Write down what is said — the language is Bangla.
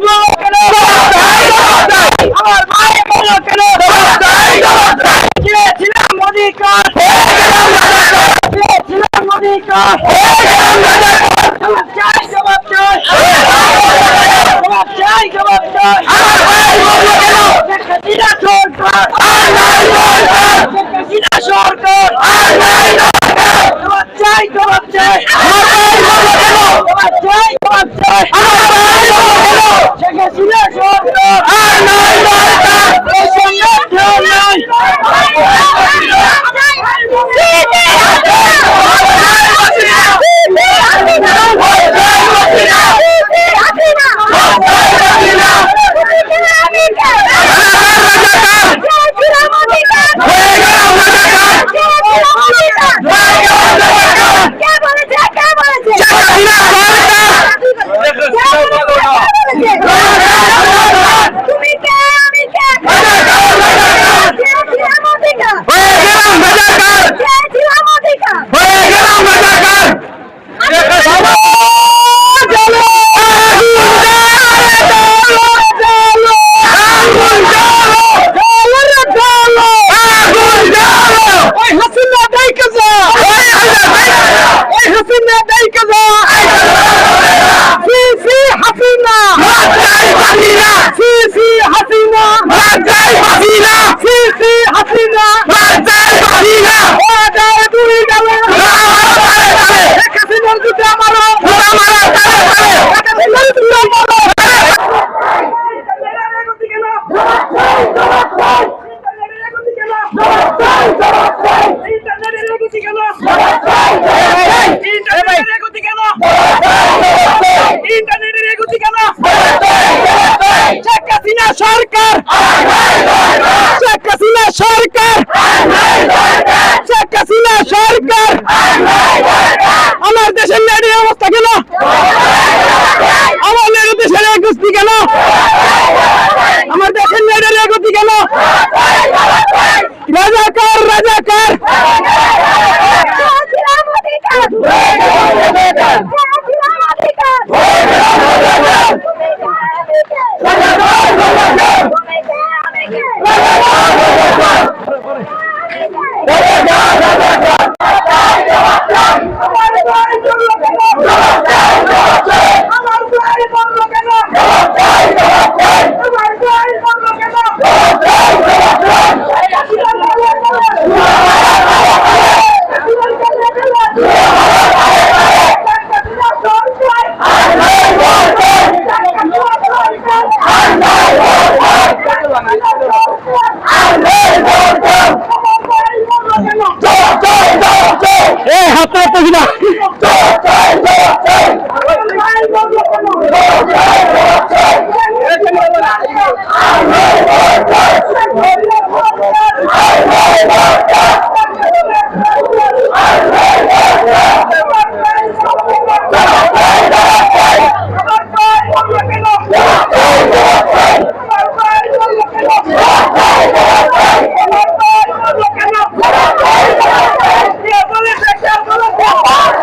বলো কেন? আমার ভাই বলো কেন? ছিলাম অধিকার, ছিলাম অধিকার, চাই জবাব চাই, জবাব চাই, জবাব চাই। হাসিনা সরকার, হাসিনা সরকার, জবাব চাই, জবাব চাই, জবাব চাই, জবাব চাই। শেখ হাসিনা সরকার, এই সংগঠন নয়। সরকার, শেখ হাসিনা সরকার, শেখ হাসিনা সরকার। আমার দেশের নেটের অবস্থা কেন? আমার দেশের গতি কেন? আমার দেশের নেটের গতি কেন? রাজাকার, রাজাকার। হাত